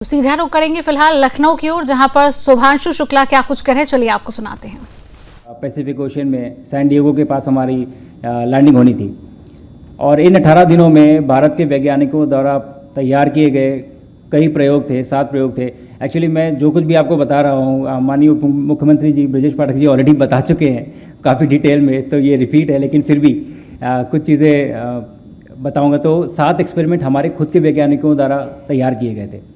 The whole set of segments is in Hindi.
तो सीधा रुख करेंगे फिलहाल लखनऊ की ओर, जहां पर शुभांशु शुक्ला क्या कुछ कह रहे, चलिए आपको सुनाते हैं। पैसिफिक ओशन में सैन डिएगो के पास हमारी लैंडिंग होनी थी और इन 18 दिनों में भारत के वैज्ञानिकों द्वारा तैयार किए गए कई प्रयोग थे, 7 प्रयोग थे। एक्चुअली मैं जो कुछ भी आपको बता रहा हूँ माननीय मुख्यमंत्री जी ब्रजेश पाठक जी ऑलरेडी बता चुके हैं काफ़ी डिटेल में, तो ये रिपीट है, लेकिन फिर भी कुछ चीज़ें बताऊँगा। तो 7 एक्सपेरिमेंट हमारे खुद के वैज्ञानिकों द्वारा तैयार किए गए थे।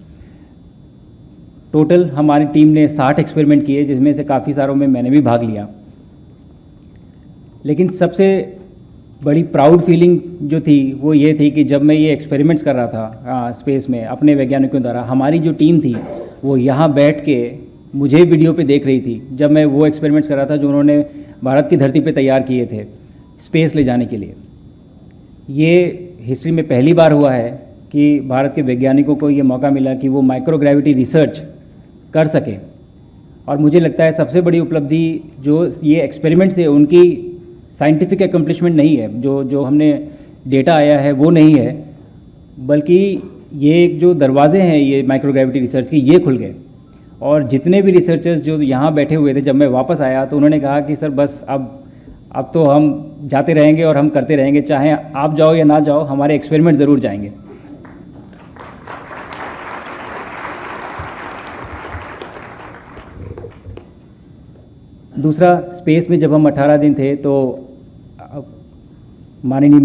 टोटल हमारी टीम ने 60 एक्सपेरिमेंट किए, जिसमें से काफ़ी सारों में मैंने भी भाग लिया। लेकिन सबसे बड़ी प्राउड फीलिंग जो थी वो ये थी कि जब मैं ये एक्सपेरिमेंट्स कर रहा था स्पेस में अपने वैज्ञानिकों द्वारा, हमारी जो टीम थी वो यहाँ बैठ के मुझे वीडियो पे देख रही थी जब मैं वो एक्सपेरिमेंट्स कर रहा था जो उन्होंने भारत की धरती पे तैयार किए थे स्पेस ले जाने के लिए। ये हिस्ट्री में पहली बार हुआ है कि भारत के वैज्ञानिकों को ये मौका मिला कि वो माइक्रोग्रेविटी रिसर्च कर सकें। और मुझे लगता है सबसे बड़ी उपलब्धि जो ये एक्सपेरिमेंट्स थे उनकी साइंटिफिक एकम्प्लिशमेंट नहीं है, जो हमने डेटा आया है वो नहीं है, बल्कि ये एक जो दरवाजे हैं ये माइक्रोग्रेविटी रिसर्च के, ये खुल गए। और जितने भी रिसर्चर्स जो यहाँ बैठे हुए थे, जब मैं वापस आया तो उन्होंने कहा कि सर बस अब तो हम जाते रहेंगे और हम करते रहेंगे, चाहे आप जाओ या ना जाओ, हमारे एक्सपेरिमेंट ज़रूर जाएंगे। दूसरा, स्पेस में जब हम 18 दिन थे तो माननीय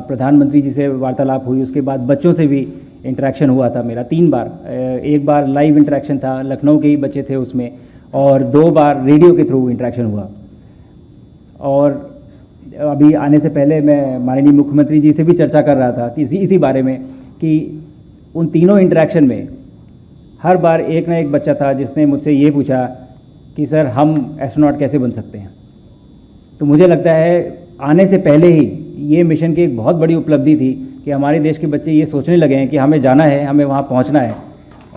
प्रधानमंत्री जी से वार्तालाप हुई, उसके बाद बच्चों से भी इंटरेक्शन हुआ था मेरा 3 बार। एक बार लाइव इंटरेक्शन था, लखनऊ के ही बच्चे थे उसमें, और 2 बार रेडियो के थ्रू इंटरेक्शन हुआ। और अभी आने से पहले मैं माननीय मुख्यमंत्री जी से भी चर्चा कर रहा था कि इसी बारे में कि उन तीनों इंटरेक्शन में हर बार एक ना एक बच्चा था जिसने मुझसे ये पूछा कि सर हम एस्ट्रोनॉट कैसे बन सकते हैं। तो मुझे लगता है आने से पहले ही ये मिशन की एक बहुत बड़ी उपलब्धि थी कि हमारे देश के बच्चे ये सोचने लगे हैं कि हमें जाना है, हमें वहाँ पहुँचना है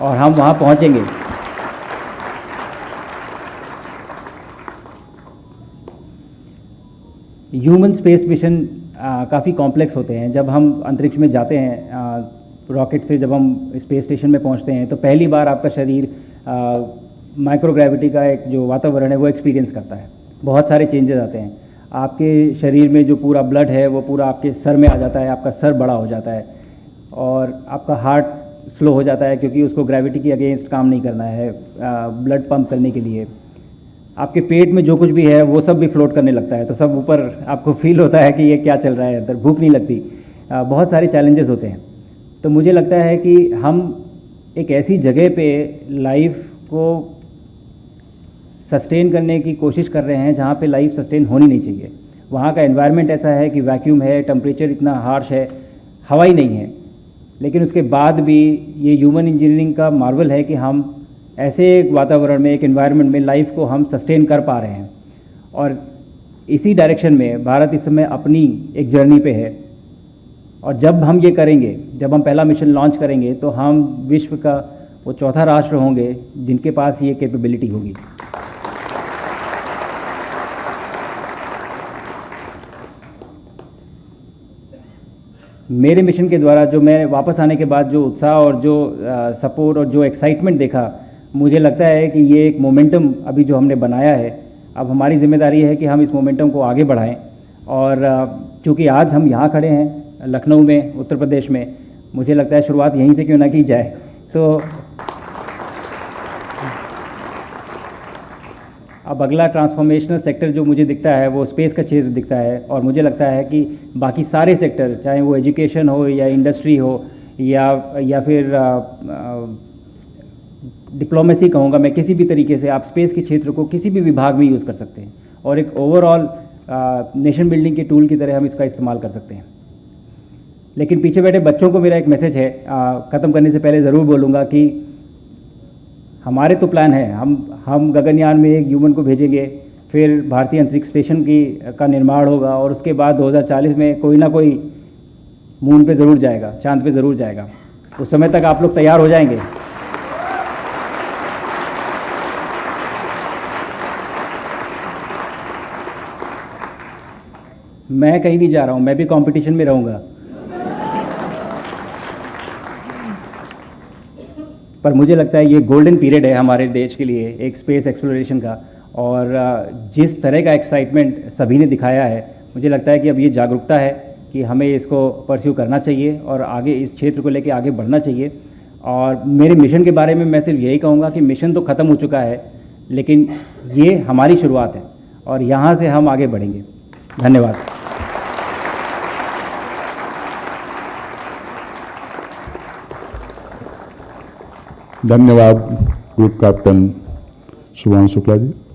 और हम वहाँ पहुँचेंगे। ह्यूमन स्पेस मिशन काफ़ी कॉम्प्लेक्स होते हैं। जब हम अंतरिक्ष में जाते हैं रॉकेट से, जब हम स्पेस स्टेशन में पहुँचते हैं तो पहली बार आपका शरीर माइक्रोग्रेविटी का एक जो वातावरण है वो एक्सपीरियंस करता है। बहुत सारे चेंजेस आते हैं आपके शरीर में, जो पूरा ब्लड है वो पूरा आपके सर में आ जाता है, आपका सर बड़ा हो जाता है और आपका हार्ट स्लो हो जाता है क्योंकि उसको ग्रेविटी के अगेंस्ट काम नहीं करना है ब्लड पंप करने के लिए। आपके पेट में जो कुछ भी है वो सब भी फ्लोट करने लगता है, तो सब ऊपर आपको फील होता है कि ये क्या चल रहा है अंदर, भूख नहीं लगती, बहुत सारे चैलेंजेस होते हैं। तो मुझे लगता है कि हम एक ऐसी जगह पे लाइफ को सस्टेन करने की कोशिश कर रहे हैं जहाँ पे लाइफ सस्टेन होनी नहीं चाहिए। वहाँ का एनवायरनमेंट ऐसा है कि वैक्यूम है, टेम्परेचर इतना हार्श है, हवा ही नहीं है, लेकिन उसके बाद भी ये ह्यूमन इंजीनियरिंग का मार्वल है कि हम ऐसे एक वातावरण में, एक एनवायरनमेंट में लाइफ को हम सस्टेन कर पा रहे हैं। और इसी डायरेक्शन में भारत इस समय अपनी एक जर्नी पे है। और जब हम ये करेंगे, जब हम पहला मिशन लॉन्च करेंगे, तो हम विश्व का वो चौथा राष्ट्र होंगे जिनके पास ये कैपेबिलिटी होगी। मेरे मिशन के द्वारा जो मैं वापस आने के बाद जो उत्साह और जो सपोर्ट और जो एक्साइटमेंट देखा, मुझे लगता है कि ये एक मोमेंटम अभी जो हमने बनाया है, अब हमारी जिम्मेदारी है कि हम इस मोमेंटम को आगे बढ़ाएं। और चूँकि आज हम यहाँ खड़े हैं लखनऊ में, उत्तर प्रदेश में, मुझे लगता है शुरुआत यहीं से क्यों ना की जाए। तो अब अगला ट्रांसफॉर्मेशनल सेक्टर जो मुझे दिखता है वो स्पेस का क्षेत्र दिखता है। और मुझे लगता है कि बाकी सारे सेक्टर, चाहे वो एजुकेशन हो या इंडस्ट्री हो या फिर डिप्लोमेसी कहूँगा मैं, किसी भी तरीके से आप स्पेस के क्षेत्र को किसी भी विभाग में यूज़ कर सकते हैं और एक ओवरऑल नेशन बिल्डिंग के टूल की तरह हम इसका इस्तेमाल कर सकते हैं। लेकिन पीछे बैठे बच्चों को मेरा एक मैसेज है, ख़त्म करने से पहले ज़रूर बोलूँगा कि हमारे तो प्लान है, हम गगनयान में एक ह्यूमन को भेजेंगे, फिर भारतीय अंतरिक्ष स्टेशन का निर्माण होगा और उसके बाद 2040 में कोई ना कोई मून पे ज़रूर जाएगा, चांद पे ज़रूर जाएगा। उस समय तक आप लोग तैयार हो जाएंगे। मैं कहीं नहीं जा रहा हूँ, मैं भी कंपटीशन में रहूँगा। पर मुझे लगता है ये गोल्डन पीरियड है हमारे देश के लिए एक स्पेस एक्सप्लोरेशन का। और जिस तरह का एक्साइटमेंट सभी ने दिखाया है, मुझे लगता है कि अब ये जागरूकता है कि हमें इसको परस्यू करना चाहिए और आगे इस क्षेत्र को लेकर आगे बढ़ना चाहिए। और मेरे मिशन के बारे में मैं सिर्फ यही कहूँगा कि मिशन तो ख़त्म हो चुका है, लेकिन ये हमारी शुरुआत है और यहाँ से हम आगे बढ़ेंगे। धन्यवाद। धन्यवाद ग्रुप कैप्टन शुभांशु शुक्ला जी।